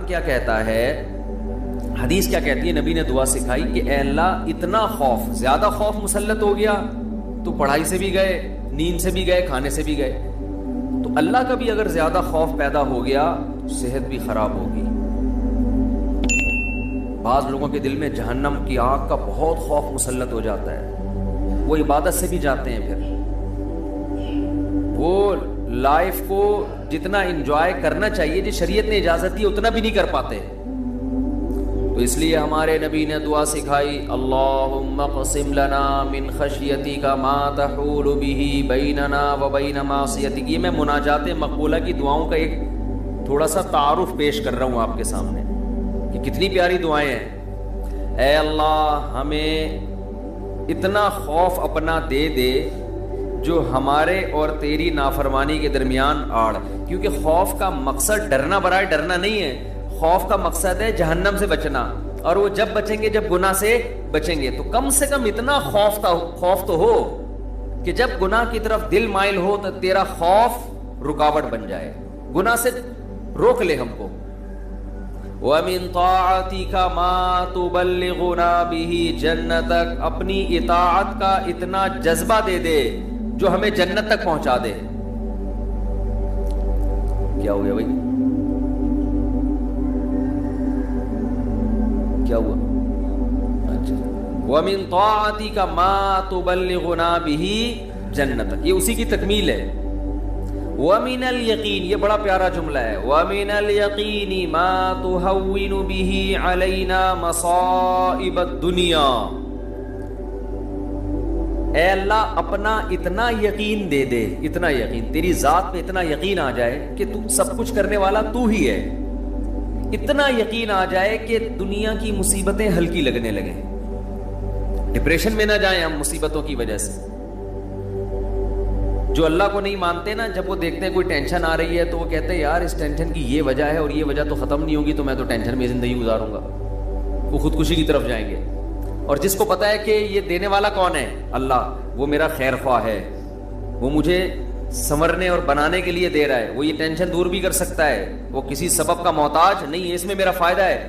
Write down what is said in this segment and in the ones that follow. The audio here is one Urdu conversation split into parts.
قرآن کیا کہتا ہے, حدیث کیا کہتی ہے, نبی نے دعا سکھائی کہ اے اللہ اتنا خوف, زیادہ خوف مسلط ہو گیا تو پڑھائی سے بھی گئے, نیند سے بھی گئے, کھانے سے بھی گئے. تو اللہ کا بھی اگر زیادہ خوف پیدا ہو گیا صحت بھی خراب ہوگی. بعض لوگوں کے دل میں جہنم کی آگ کا بہت خوف مسلط ہو جاتا ہے, وہ عبادت سے بھی جاتے ہیں, پھر وہ لائف کو جتنا انجوائے کرنا چاہیے جو شریعت نے اجازت دی اتنا بھی نہیں کر پاتے. تو اس لیے ہمارے نبی نے دعا سکھائی, اللہم اقسم لنا من خشیتک ما تحول به بیننا وبین معصیتک. یہ میں مناجات مقبولہ کی دعاؤں کا ایک تھوڑا سا تعارف پیش کر رہا ہوں آپ کے سامنے کہ کتنی پیاری دعائیں ہیں. اے اللہ ہمیں اتنا خوف اپنا دے دے جو ہمارے اور تیری نافرمانی کے درمیان آڑ. کیونکہ خوف کا مقصد ڈرنا برائے ڈرنا نہیں ہے, خوف کا مقصد ہے جہنم سے بچنا, اور وہ جب بچیں گے جب گناہ سے بچیں گے. تو کم سے کم اتنا خوف تو ہو کہ جب گناہ کی طرف دل مائل ہو تو تیرا خوف رکاوٹ بن جائے, گناہ سے روک لے ہم کو. وَمِن طَاعَتِكَ مَا تُبَلِّغُنَا بِهِ جَنَّتَكَ, اپنی اطاعت کا اتنا جذبہ دے دے جو ہمیں جنت تک پہنچا دے. کیا ہو گیا بھائی, کیا ہوا؟ اچھا, وَمِن طَاعَتِكَ مَا تُبَلِّغُنَا بِهِ جَنَّتَكَ, یہ اسی کی تکمیل ہے. وَمِنَ الْيَقِينِ, یہ بڑا پیارا جملہ ہے, وَمِنَ الْيَقِينِ مَا تُهَوِّنُ بِهِ عَلَيْنَا مَصَائِبَ الدُّنْيَا. اے اللہ اپنا اتنا یقین دے دے, اتنا یقین, تیری ذات میں اتنا یقین آ جائے کہ تو سب کچھ کرنے والا تو ہی ہے, اتنا یقین آ جائے کہ دنیا کی مصیبتیں ہلکی لگنے لگیں, ڈپریشن میں نہ جائیں ہم مصیبتوں کی وجہ سے. جو اللہ کو نہیں مانتے نا, جب وہ دیکھتے ہیں کوئی ٹینشن آ رہی ہے تو وہ کہتے ہیں یار اس ٹینشن کی یہ وجہ ہے اور یہ وجہ تو ختم نہیں ہوگی, تو میں تو ٹینشن میں زندگی گزاروں گا, وہ خودکشی کی طرف جائیں گے. اور جس کو پتا ہے کہ یہ دینے والا کون ہے, اللہ, وہ میرا خیر خواہ ہے, وہ مجھے سنورنے اور بنانے کے لیے دے رہا ہے, وہ یہ ٹینشن دور بھی کر سکتا ہے, وہ کسی سبب کا محتاج نہیں ہے, اس میں میرا فائدہ ہے,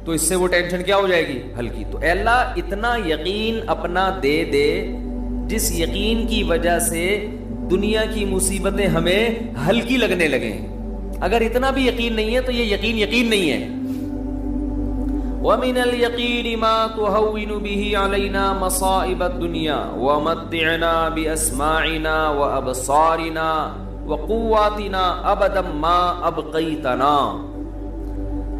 تو اس سے وہ ٹینشن کیا ہو جائے گی, ہلکی. تو اے اللہ اتنا یقین اپنا دے دے جس یقین کی وجہ سے دنیا کی مصیبتیں ہمیں ہلکی لگنے لگیں. اگر اتنا بھی یقین نہیں ہے تو یہ یقین نہیں ہے. وَمِنَ الْيَقِينِ مَا تُهَوِّنُ بِهِ عَلَيْنَا مَصَائِبَ الدُّنْيَا وَمَتِّعْنَا بِأَسْمَاعِنَا وَأَبْصَارِنَا وَقُوَّاتِنَا أَبَدًا مَا أَبْقَيْتَنَا.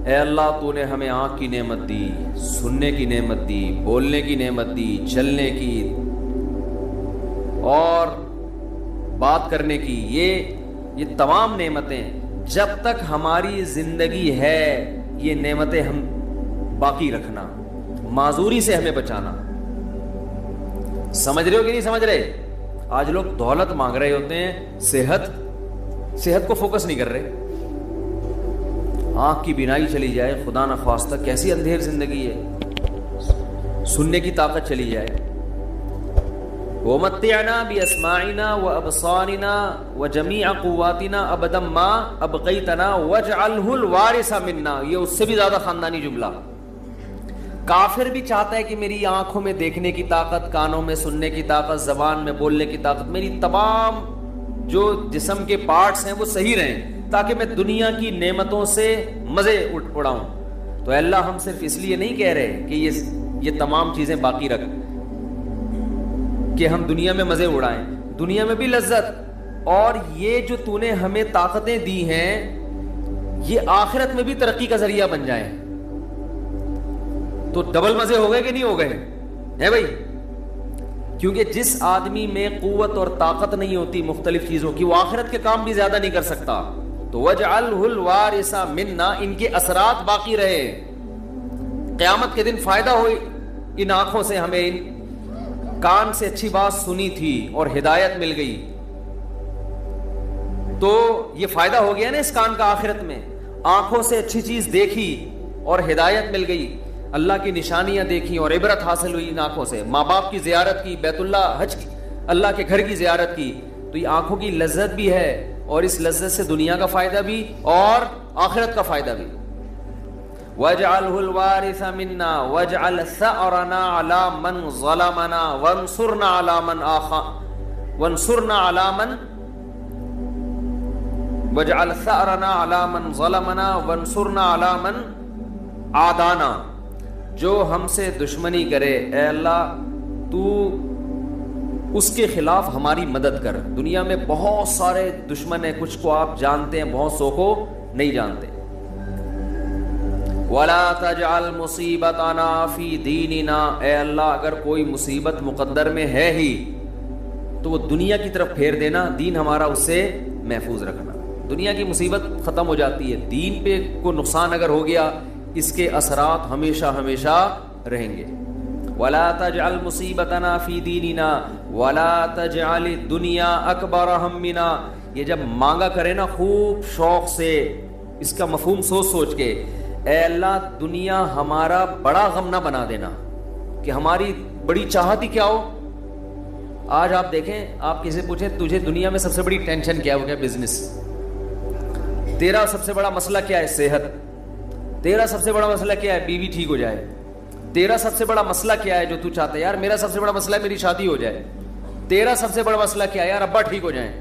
اے اللہ تو نے ہمیں آنکھ کی نعمت دی, سننے کی نعمت دی, بولنے کی نعمت دی, چلنے کی اور بات کرنے کی, یہ تمام نعمتیں جب تک ہماری زندگی ہے یہ نعمتیں ہم باقی رکھنا, معذوری سے ہمیں بچانا. سمجھ رہے ہو کہ نہیں سمجھ رہے؟ آج لوگ دولت مانگ رہے ہوتے ہیں, صحت کو فوکس نہیں کر رہے. آنکھ کی بینائی چلی جائے خدا نخواستہ, کیسی اندھیر زندگی ہے, سننے کی طاقت چلی جائے. وَمَتِّعْنَا بِأَسْمَاعِنَا وَأَبْصَارِنَا وَجَمِيعَ قُوَّاتِنَا أَبَدًا مَا أَبْقَيْتَنَا وَاجْعَلْهُ الْوَارِثَ مِنَّا. یہ اس سے بھی زیادہ خاندانی جملہ. کافر بھی چاہتا ہے کہ میری آنکھوں میں دیکھنے کی طاقت, کانوں میں سننے کی طاقت, زبان میں بولنے کی طاقت, میری تمام جو جسم کے پارٹس ہیں وہ صحیح رہیں تاکہ میں دنیا کی نعمتوں سے مزے اڑاؤں. تو اے اللہ ہم صرف اس لیے نہیں کہہ رہے کہ یہ تمام چیزیں باقی رکھ کہ ہم دنیا میں مزے اڑائیں, دنیا میں بھی لذت, اور یہ جو تو نے ہمیں طاقتیں دی ہیں یہ آخرت میں بھی ترقی کا ذریعہ بن جائیں. تو ڈبل مزے ہو گئے کہ نہیں ہو گئے ہے بھائی؟ کیونکہ جس آدمی میں قوت اور طاقت نہیں ہوتی مختلف چیزوں کی, وہ آخرت کے کام بھی زیادہ نہیں کر سکتا. تو وَاجْعَلْهُ الْوَارِثَ مِنَّا, ان کے اثرات باقی رہے, قیامت کے دن فائدہ ہو ان آنکھوں سے. ہمیں کان سے اچھی بات سنی تھی اور ہدایت مل گئی, تو یہ فائدہ ہو گیا نا اس کان کا آخرت میں. آنکھوں سے اچھی چیز دیکھی اور ہدایت مل گئی, اللہ کی نشانیاں دیکھی اور عبرت حاصل ہوئی ان آنکھوں سے, ماں باپ کی زیارت کی, بیت اللہ حج کی, اللہ کے گھر کی زیارت کی. تو یہ آنکھوں کی لذت بھی ہے, اور اس لذت سے دنیا کا فائدہ بھی اور آخرت کا فائدہ بھی. وَاجْعَلْهُ الْوَارِثَ مِنَّا وَاجْعَلْ ثَأْرَنَا عَلَى مَنْ ظَلَمَنَا وَانصُرْنَا عَلَى مَنْ وَاجْعَلْ ثَأْرَنَا عَلَى مَنْ ظَلَمَنَا وَانصُرْنَا عَلَى مَنْ عَادَانَا. جو ہم سے دشمنی کرے اے اللہ تو اس کے خلاف ہماری مدد کر. دنیا میں بہت سارے دشمن ہیں, کچھ کو آپ جانتے ہیں, بہت سو کو نہیں جانتے. وَلَا تَجْعَلْ مُصِيبَتَنَا فِي دِينِنَا. اے اللہ اگر کوئی مصیبت مقدر میں ہے ہی تو وہ دنیا کی طرف پھیر دینا, دین ہمارا اس سے محفوظ رکھنا. دنیا کی مصیبت ختم ہو جاتی ہے, دین پہ کو نقصان اگر ہو گیا اس کے اثرات ہمیشہ ہمیشہ رہیں گے. وَلَا تَجْعَلْ مُصِيبَتَنَا فِي دِينِنَا وَلَا تَجْعَلِ الدُّنْيَا أَكْبَرَ هَمِّنَا. یہ جب مانگا کرے نا خوب شوق سے, اس کا مفہوم سوچ سوچ کے, اے اللہ دنیا ہمارا بڑا غم نہ بنا دینا کہ ہماری بڑی چاہت ہی کیا ہو. آج آپ دیکھیں, آپ کسی سے پوچھیں تجھے دنیا میں سب سے بڑی ٹینشن کیا ہو, کیا بزنس, تیرا سب سے بڑا مسئلہ کیا ہے, صحت, تیرا سب سے بڑا مسئلہ کیا ہے, بیوی ٹھیک ہو جائے, تیرا سب سے بڑا مسئلہ کیا ہے جو تو چاہتا ہے, یار میرا سب سے بڑا مسئلہ ہے میری شادی ہو جائے, تیرا سب سے بڑا مسئلہ کیا ہے, یار ابا ٹھیک ہو جائیں,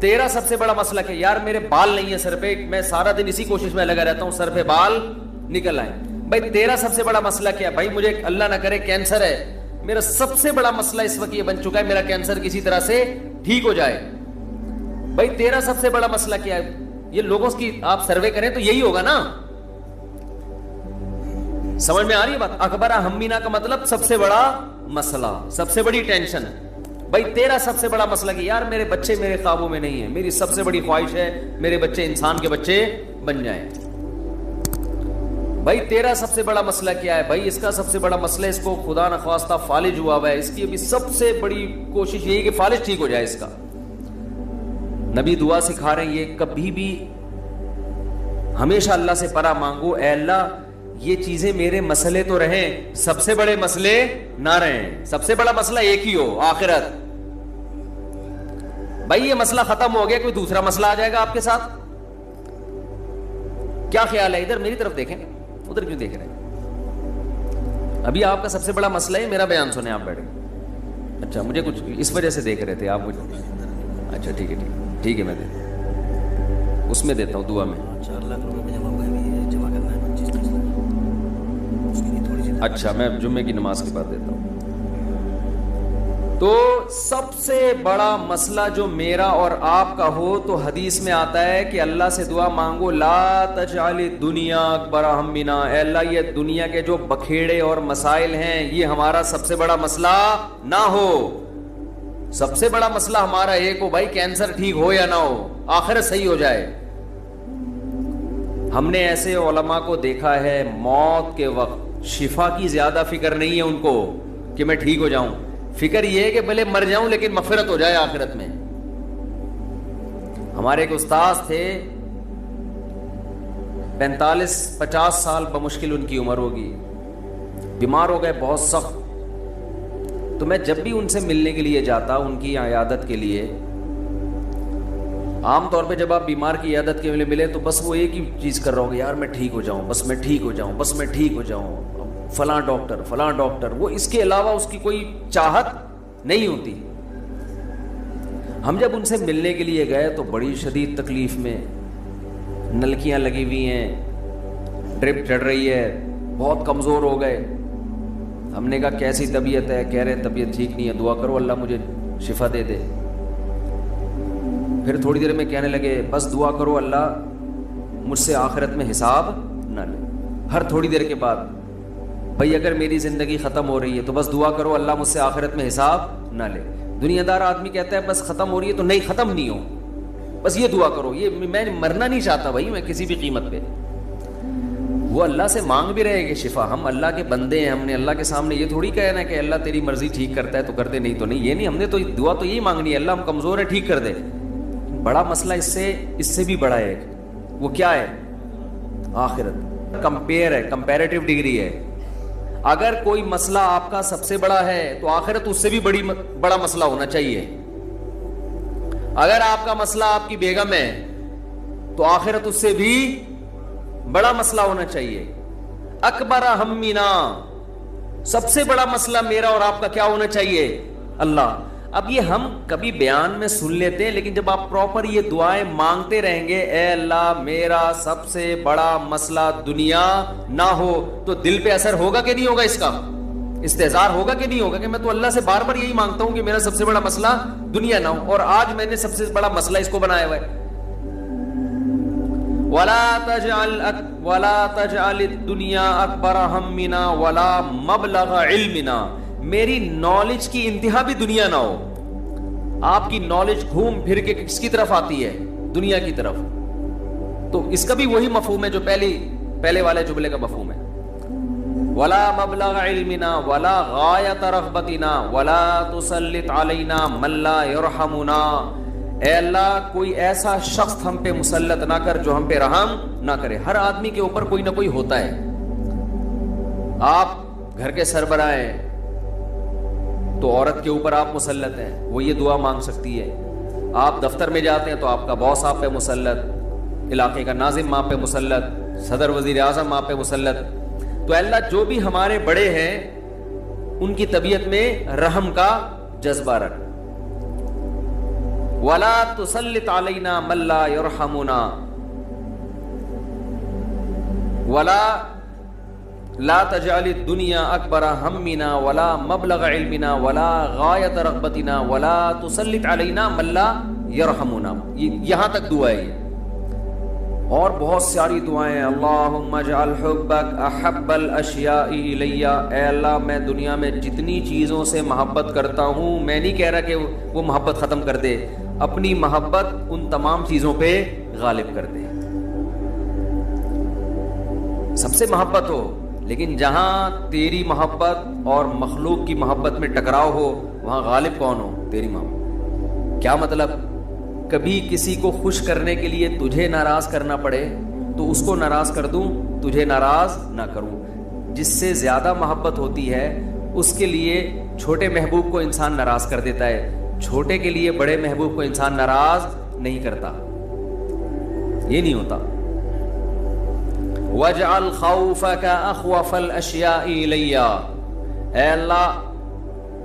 تیرا سب سے بڑا مسئلہ کیا ہے, یار میرے بال نہیں ہے سر پہ, میں سارا دن اسی کوشش میں لگا رہتا ہوں سر پہ بال نکل آئیں. بھائی تیرا سب سے بڑا مسئلہ کیا ہے, بھائی مجھے اللہ نہ کرے کینسر ہے, میرا سب سے بڑا مسئلہ اس وقت یہ بن چکا ہے میرا کینسر کسی طرح سے ٹھیک ہو جائے. بھائی تیرا سب سے بڑا مسئلہ کیا ہے, یہ لوگوں کی آپ سروے کریں تو یہی ہوگا نا. سمجھ میں آ رہی ہے بات. اکبر ہمینا کا مطلب سب سے بڑا مسئلہ, سب سے بڑی ٹینشن. بھائی تیرا سب سے بڑا مسئلہ کہ یار میرے بچے میرے قابو میں نہیں ہیں, میری سب سے بڑی خواہش ہے میرے بچے انسان کے بچے بن جائیں. بھائی تیرا سب سے بڑا مسئلہ کیا ہے, بھائی اس کا سب سے بڑا مسئلہ اس کو خدا نخواستہ فالج ہوا ہوا ہے, اس کی ابھی سب سے بڑی کوشش یہی کہ فالج ٹھیک ہو جائے اس کا. نبی دعا سکھا رہے ہیں یہ کبھی بھی ہمیشہ اللہ سے پناہ مانگو, اے اللہ یہ چیزیں میرے مسئلے تو رہیں, سب سے بڑے مسئلے نہ رہیں. سب سے بڑا مسئلہ ایک ہی ہو, آخرت. بھائی یہ مسئلہ ختم ہو گیا, کوئی دوسرا مسئلہ آ جائے گا آپ کے ساتھ, کیا خیال ہے؟ ادھر میری طرف دیکھیں, ادھر کیوں دیکھ رہے ہیں؟ ابھی آپ کا سب سے بڑا مسئلہ ہے میرا بیان سنیں, آپ بیٹھے. اچھا مجھے کچھ اس وجہ سے دیکھ رہے تھے آپ مجھے. اچھا ٹھیک ہے ٹھیک ہے, میں اس میں دیتا ہوں دعا میں. 4 لاکھ روپے جمع کرنا ہے. اچھا میں جمعے کی نماز کے بعد دیتا ہوں. تو سب سے بڑا مسئلہ جو میرا اور آپ کا ہو تو حدیث میں آتا ہے کہ اللہ سے دعا مانگو, لا تجعل الدنیا اکبر ہمنا. اے اللہ یہ دنیا کے جو بکھیڑے اور مسائل ہیں یہ ہمارا سب سے بڑا مسئلہ نہ ہو. سب سے بڑا مسئلہ ہمارا ایک ہو, بھائی کینسر ٹھیک ہو یا نہ ہو, آخرت صحیح ہو جائے. ہم نے ایسے علماء کو دیکھا ہے موت کے وقت شفا کی زیادہ فکر نہیں ہے ان کو کہ میں ٹھیک ہو جاؤں, فکر یہ ہے کہ بھلے مر جاؤں لیکن مغفرت ہو جائے آخرت میں. ہمارے ایک استاذ تھے 45-50 سال بمشکل ان کی عمر ہوگی, بیمار ہو گئے بہت سخت. تو میں جب بھی ان سے ملنے کے لیے جاتا ان کی عیادت کے لیے, عام طور پہ جب آپ بیمار کی عیادت کے لیے ملے تو بس وہ ایک ہی چیز کر رہا ہوگا, یار میں ٹھیک ہو جاؤں, بس میں ٹھیک ہو جاؤں, بس میں ٹھیک ہو جاؤں, فلاں ڈاکٹر. وہ اس کے علاوہ اس کی کوئی چاہت نہیں ہوتی. ہم جب ان سے ملنے کے لیے گئے تو بڑی شدید تکلیف میں, نلکیاں لگی ہوئی ہیں, ڈرپ چڑھ رہی ہے, بہت کمزور ہو گئے. ہم نے کہا کیسی طبیعت ہے؟ کہہ رہے طبیعت ٹھیک نہیں ہے, دعا کرو اللہ مجھے شفا دے دے. پھر تھوڑی دیر میں کہنے لگے بس دعا کرو اللہ مجھ سے آخرت میں حساب نہ لے. ہر تھوڑی دیر کے بعد, بھائی اگر میری زندگی ختم ہو رہی ہے تو بس دعا کرو اللہ مجھ سے آخرت میں حساب نہ لے. دنیا دار آدمی کہتا ہے بس ختم ہو رہی ہے تو نہیں, ختم نہیں ہو, بس یہ دعا کرو, یہ میں مرنا نہیں چاہتا بھائی میں کسی بھی قیمت پہ. وہ اللہ سے مانگ بھی رہے کہ شفا, ہم اللہ کے بندے ہیں, ہم نے اللہ کے سامنے یہ تھوڑی کہنا کہ اللہ تیری مرضی ٹھیک کرتا ہے تو کر دے, نہیں تو نہیں, یہ نہیں. ہم نے تو دعا تو یہی مانگنی ہے اللہ ہم کمزور ہیں ٹھیک کر دے. بڑا مسئلہ اس سے بھی بڑا ہے, وہ کیا ہے؟ آخرت. کمپیئر ہے, کمپیریٹیو ڈگری ہے. اگر کوئی مسئلہ آپ کا سب سے بڑا ہے تو آخرت اس سے بھی بڑا مسئلہ ہونا چاہیے. اگر آپ کا مسئلہ آپ کی بیگم ہے تو آخرت اس سے بھی بڑا مسئلہ ہونا چاہیے. اکبر ہمنا، سب سے بڑا مسئلہ میرا اور آپ کا کیا ہونا چاہیے؟ اللہ. اب یہ ہم کبھی بیان میں سن لیتے ہیں، لیکن جب آپ پراپر یہ دعائیں مانگتے رہیں گے، اے اللہ میرا سب سے بڑا مسئلہ دنیا نہ ہو، تو دل پہ اثر ہوگا کہ نہیں ہوگا؟ اس کا استحضار ہوگا کہ نہیں ہوگا کہ میں تو اللہ سے بار بار یہی مانگتا ہوں کہ میرا سب سے بڑا مسئلہ دنیا نہ ہو، اور آج میں نے سب سے بڑا مسئلہ اس کو بنایا ہوا ہے. وَلَا تَجْعَلِ الدُّنْيَا أَكْبَرَ هَمِّنَا وَلَا مَبْلَغَ عِلْمِنَا، میری نالج کی انتہا بھی دنیا نہ ہو. آپ کی نالج گھوم پھر کے کس کی طرف آتی ہے؟ دنیا کی طرف. تو اس کا بھی وہی مفہوم ہے جو پہلے والے جملے کا مفہوم ہے. وَلَا مَبْلَغَ عِلْمِنَا وَلَا غَایَةَ رَغْبَتِنَا وَلَا تُسَلِّطْ عَلَيْنَا مَن لَّا يَرْحَمُنَا، اے اللہ کوئی ایسا شخص ہم پہ مسلط نہ کر جو ہم پہ رحم نہ کرے. ہر آدمی کے اوپر کوئی نہ کوئی ہوتا ہے. آپ گھر کے سربراہ ہیں تو عورت کے اوپر آپ مسلط ہیں، وہ یہ دعا مانگ سکتی ہے. آپ دفتر میں جاتے ہیں تو آپ کا باس آپ پہ مسلط، علاقے کا ناظم آپ پہ مسلط، صدر وزیر اعظم آپ پہ مسلط. تو اللہ جو بھی ہمارے بڑے ہیں ان کی طبیعت میں رحم کا جذبہ رکھ. وَلَا تُسَلِّطْ عَلَيْنَا مَن لَّا يَرْحَمُنَا لا تجعل الدنيا اکبر ہمنا ولا مبلغ علمنا ولا غایت رغبتنا ولا تسلط علینا من لا یرحمنا. یہاں تک دعا ہے یہ، اور بہت ساری دعائیں ہیں. اللہم اجعل حبک احب الاشیاء الی، اے اللہ میں دنیا میں جتنی چیزوں سے محبت کرتا ہوں، میں نہیں کہہ رہا کہ وہ محبت ختم کر دے، اپنی محبت ان تمام چیزوں پہ غالب کر دے. سب سے محبت ہو، لیکن جہاں تیری محبت اور مخلوق کی محبت میں ٹکراؤ ہو وہاں غالب کون ہو؟ تیری محبت. کیا مطلب؟ کبھی کسی کو خوش کرنے کے لیے تجھے ناراض کرنا پڑے تو اس کو ناراض کر دوں، تجھے ناراض نہ کروں. جس سے زیادہ محبت ہوتی ہے اس کے لیے چھوٹے محبوب کو انسان ناراض کر دیتا ہے، چھوٹے کے لیے بڑے محبوب کو انسان ناراض نہیں کرتا. یہ نہیں ہوتا. وَاجْعَلْ خَوْفَكَ أَخْوَفَ الْأَشْيَاءِ إِلَيَّ، اے اللہ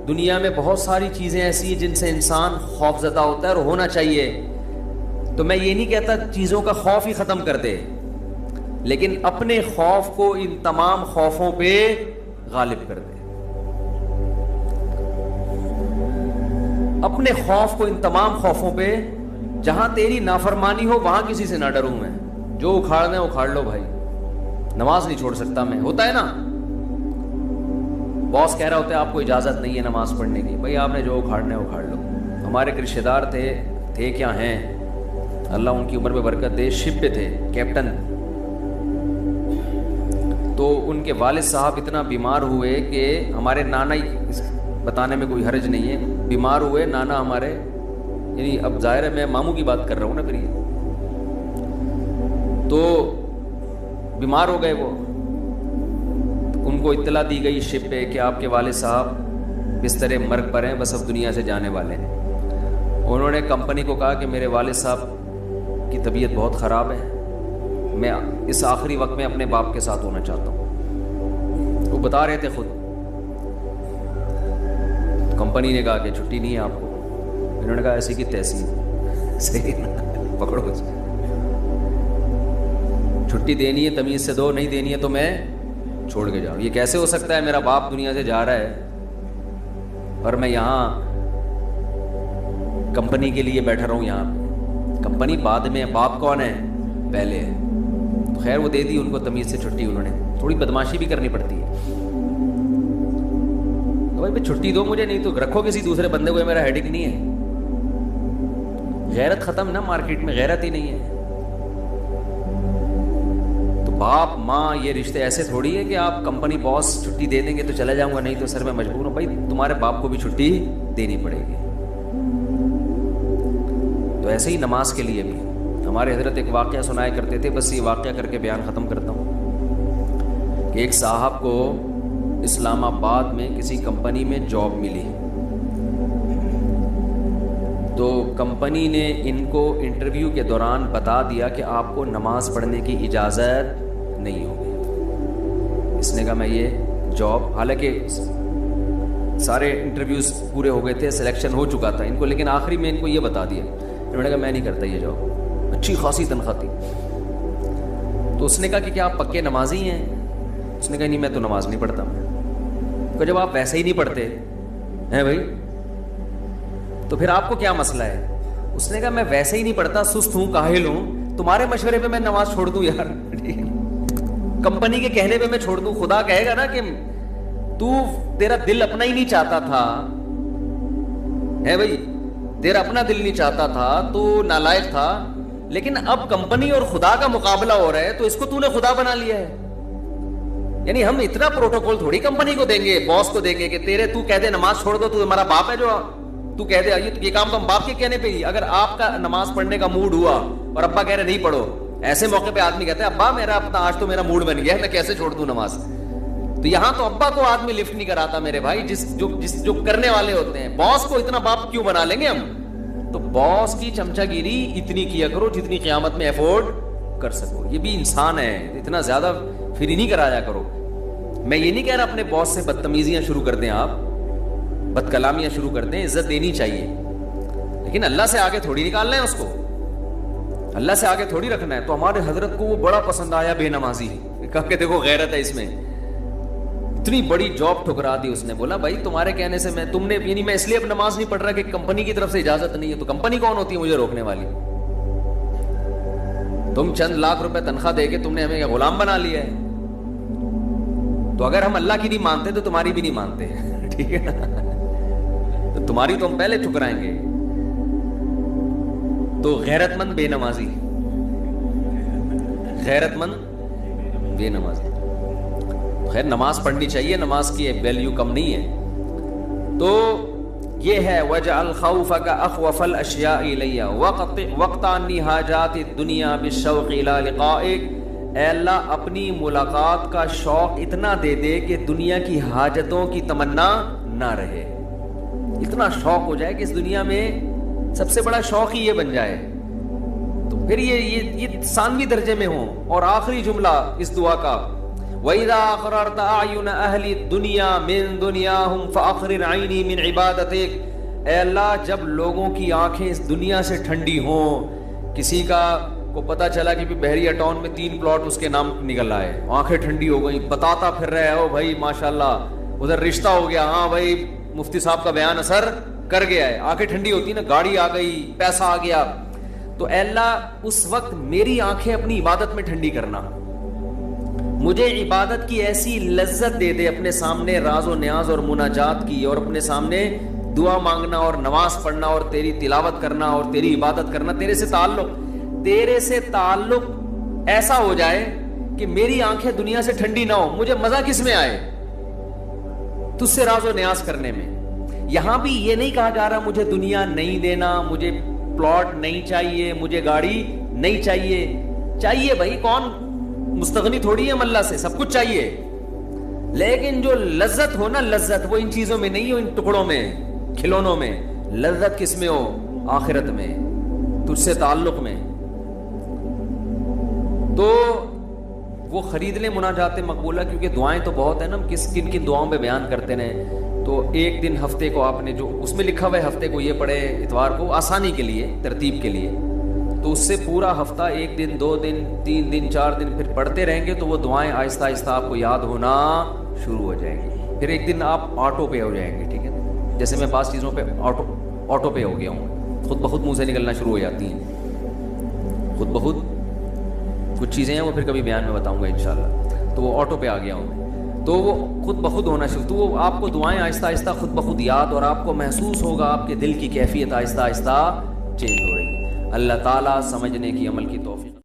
دنیا میں بہت ساری چیزیں ایسی ہیں جن سے انسان خوف زدہ ہوتا ہے اور ہونا چاہیے. تو میں یہ نہیں کہتا چیزوں کا خوف ہی ختم کر دے، لیکن اپنے خوف کو ان تمام خوفوں پہ غالب کر دے. اپنے خوف کو ان تمام خوفوں پہ، جہاں تیری نافرمانی ہو وہاں کسی سے نہ ڈروں میں. جو اکھاڑنا ہے اکھاڑ لو بھائی، نماز نہیں چھوڑ سکتا میں. ہوتا ہے نا، باس کہہ رہا ہوتا ہے آپ کو اجازت نہیں ہے نماز پڑھنے کی، بھائی آپ نے جو اکھاڑنا ہے اکھاڑ لو. ہمارے ایک رشتے دار تھے کیا ہیں، اللہ ان کی عمر میں برکت دے، شپ پہ تھے، کیپٹن. تو ان کے والد صاحب اتنا بیمار ہوئے کہ ہمارے نانا، بتانے میں کوئی حرج نہیں ہے، بیمار ہوئے نانا ہمارے، یعنی اب ظاہر ہے میں ماموں کی بات کر رہا ہوں نا، پھر یہ تو بیمار ہو گئے. وہ ان کو اطلاع دی گئی شپ پہ کہ آپ کے والد صاحب بستر مرگ پر ہیں، بس اب دنیا سے جانے والے ہیں. انہوں نے کمپنی کو کہا کہ میرے والد صاحب کی طبیعت بہت خراب ہے، میں اس آخری وقت میں اپنے باپ کے ساتھ ہونا چاہتا ہوں. وہ بتا رہے تھے خود. کمپنی نے کہا کہ چھٹی نہیں ہے آپ کو. انہوں نے کہا ایسی کی تیسی، صحیح پکڑو، چھٹی دینی ہے تمیز سے دو، نہیں دینی ہے تو میں چھوڑ کے جاؤں. یہ کیسے ہو سکتا ہے؟ میرا باپ دنیا سے جا رہا ہے اور میں یہاں کمپنی کے لیے بیٹھا رہوں. یہاں کمپنی بعد میں، باپ کون ہے؟ پہلے ہے. خیر وہ دے دی ان کو تمیز سے چھٹی. انہوں نے تھوڑی بدماشی بھی کرنی پڑتی ہے. تو بھائی چھٹی دو مجھے، نہیں تو رکھو کسی دوسرے بندے کو، میرا ہیڈک نہیں ہے. غیرت ختم نا، مارکیٹ میں غیرت ہی نہیں ہے. باپ ماں یہ رشتے ایسے تھوڑی ہے کہ آپ کمپنی باس چھٹی دے دیں گے تو چلا جاؤں گا، نہیں تو سر میں مجبور ہوں. بھائی تمہارے باپ کو بھی چھٹی دینی پڑے گی. تو ایسے ہی نماز کے لیے بھی ہمارے حضرت ایک واقعہ سنایا کرتے تھے، بس یہ واقعہ کر کے بیان ختم کرتا ہوں کہ ایک صاحب کو اسلام آباد میں کسی کمپنی میں جاب ملی. تو کمپنی نے ان کو انٹرویو کے دوران بتا دیا کہ آپ کو نماز پڑھنے کی اجازت نہیں ہوگی. نے کہا میں یہ جاب, حالانکہ سارے انٹرویوز پورے ہو گئے تھے, سلیکشن ہو چکا تھا ان کو, لیکن آخری میں ان کو یہ بتا دیا. انہوں نے کہا میں نہیں کرتا یہ جاب, اچھی خاصی تنخواہ تھی. تو اس نے کہا کہ کیا آپ پکے نمازی ہیں؟ اس نے کہا نہیں میں تو نماز نہیں پڑھتا. کہ جب آپ ویسے ہی نہیں پڑھتے ہیں بھائی تو پھر آپ کو کیا مسئلہ ہے؟ اس نے کہا میں ویسے ہی نہیں پڑھتا, سست ہوں, کاہل ہوں, تمہارے مشورے پہ میں نماز چھوڑ دوں یار؟ کمپنی کے کہنے پہ میں چھوڑ دوں؟ خدا کہے گا نا کہ تیرا دل اپنا ہی نہیں چاہتا تھا, ہے بھائی, تیرا اپنا دل نہیں چاہتا تھا, تو نالائق تھا, لیکن اب کمپنی اور خدا کا مقابلہ ہو رہا ہے تو اس کو تو نے خدا بنا لیا ہے. یعنی ہم اتنا پروٹوکول تھوڑی کمپنی کو دیں گے, باس کو دیں گے کہ تو کہہ دے نماز چھوڑ دو, تو ہمارا باپ ہے جو تو کہہ دے یہ کام تو ہم باپ کے کہنے پہ ہی. اگر آپ کا نماز پڑھنے کا موڈ ہوا اور ابا کہہ رہے نہیں پڑھو, ایسے موقع پہ آدمی کہتا ہے ابا میرا اپنا آج تو میرا موڈ بن گیا ہے, میں کیسے چھوڑ دوں نماز؟ تو یہاں تو ابا کو آدمی لفٹ نہیں کراتا میرے بھائی, جو کرنے والے ہوتے ہیں. باس کو اتنا باپ کیوں بنا لیں گے ہم؟ تو باس کی چمچا گیری اتنی کیا کرو جتنی قیامت میں افورڈ کر سکو. یہ بھی انسان ہے, اتنا زیادہ فری نہیں کرایا کرو. میں یہ نہیں کہہ رہا اپنے باس سے بدتمیزیاں شروع کر دیں, آپ بد کلامیاں شروع کر دیں, عزت دینی چاہیے, لیکن اللہ سے آگے تھوڑی نکالنا ہے اس کو, اللہ سے آگے تھوڑی رکھنا ہے. تو ہمارے حضرت کو وہ بڑا پسند آیا بے نمازی, کہا کہ دیکھو غیرت ہے اس میں. اتنی بڑی جاب ٹھکرا دی اس نے. بولا بھائی تمہارے کہنے سے یعنی میں اس لیے اب نماز نہیں پڑھ رہا کہ کمپنی کی طرف سے اجازت نہیں ہے. تو کمپنی کون ہوتی ہے مجھے روکنے والی؟ تم چند لاکھ روپے تنخواہ دے کے تم نے ہمیں غلام بنا لیا ہے. تو اگر ہم اللہ کی نہیں مانتے تو تمہاری بھی نہیں مانتے, ٹھیک ہے نا؟ تو تمہاری تو ہم پہلے ٹھکرائیں گے. تو غیرت مند بے نمازی, غیرت مند بے نمازی. خیر نماز پڑھنی چاہیے, نماز کی ویلیو کم نہیں ہے. تو یہ ہے وَجْعَلْ خَوْفَكَ أَخْوَفَ الْأَشْيَاءِ إِلَيَّ وَقْتَ عَنِّي حَاجَاتِ الدُّنْيَا بِالشَّوْقِ إِلَىٰ لِقَائِكَ. اے اللہ اپنی ملاقات کا شوق اتنا دے دے کہ دنیا کی حاجتوں کی تمنا نہ رہے. اتنا شوق ہو جائے کہ اس دنیا میں سب سے بڑا شوق ہی یہ بن جائے. تو پھر یہ ثانوی درجے میں ہوں. اور آخری جملہ اس دعا کا وَإِذَا أَقْرَرْتَ أَعْيُنَ أَهْلِ الدُّنْيَا مِن دُنْيَاهُمْ فَأَقْرِرْ عَيْنِي مِنْ عِبَادَتِكَ. اے اللہ جب لوگوں کی آنکھیں اس دنیا سے ٹھنڈی ہوں, کسی کو پتا چلا کہ بحریہ ٹاؤن میں 3 پلاٹ اس کے نام نکل آئے, آنکھیں ٹھنڈی ہو گئی, بتاتا پھر رہے ہو بھائی ماشاءاللہ ادھر رشتہ ہو گیا, ہاں بھائی مفتی صاحب کا بیان اثر کر گیا ہے, آنکھیں ٹھنڈی ہوتی نا, گاڑی آ گئی, پیسہ آ گیا. تو اے اللہ اس وقت میری آنکھیں اپنی عبادت میں ٹھنڈی کرنا, مجھے عبادت کی ایسی لذت دے دے, اپنے سامنے راز و نیاز اور مناجات کی, اور اپنے سامنے دعا مانگنا اور نماز پڑھنا اور تیری تلاوت کرنا اور تیری عبادت کرنا, تیرے سے تعلق ایسا ہو جائے کہ میری آنکھیں دنیا سے ٹھنڈی نہ ہو. مجھے مزہ کس میں آئے؟ تجھ سے راز و نیاز کرنے میں. یہاں بھی یہ نہیں کہا جا رہا مجھے دنیا نہیں دینا, مجھے پلاٹ نہیں چاہیے, مجھے گاڑی نہیں چاہیے. چاہیے بھائی, کون مستغنی تھوڑی ہے ہم اللہ سے, سب کچھ چاہیے, لیکن جو لذت ہو نا, لذت وہ ان چیزوں میں نہیں ہو, ان ٹکڑوں میں, کھلونوں میں. لذت کس میں ہو؟ آخرت میں, تجھ سے تعلق میں. تو وہ خرید لیں مناجات مقبولہ, کیونکہ دعائیں تو بہت ہیں نا, ہم کن کن دعاؤں پہ بیان کرتے ہیں. تو ایک دن ہفتے کو آپ نے جو اس میں لکھا ہوا ہے ہفتے کو یہ پڑھے, اتوار کو آسانی کے لیے, ترتیب کے لیے, تو اس سے پورا ہفتہ 1 دن 2 دن 3 دن 4 دن پھر پڑھتے رہیں گے تو وہ دعائیں آہستہ آہستہ آپ کو یاد ہونا شروع ہو جائیں گی. پھر ایک دن آپ آٹو پہ ہو جائیں گے, ٹھیک ہے, جیسے میں بعض چیزوں پہ آٹو پہ ہو گیا ہوں, خود بخود منہ سے نکلنا شروع ہو جاتی ہیں, خود بخود کچھ چیزیں ہیں وہ پھر کبھی بیان میں بتاؤں گا انشاءاللہ. تو وہ آٹو پہ آ گیا ہوں, تو وہ خود بخود ہونا شروع, تو وہ آپ کو دعائیں آہستہ آہستہ خود بخود یاد, اور آپ کو محسوس ہوگا آپ کے دل کی کیفیت آہستہ آہستہ چینج ہو رہی ہے. اللہ تعالیٰ سمجھنے کی عمل کی توفیق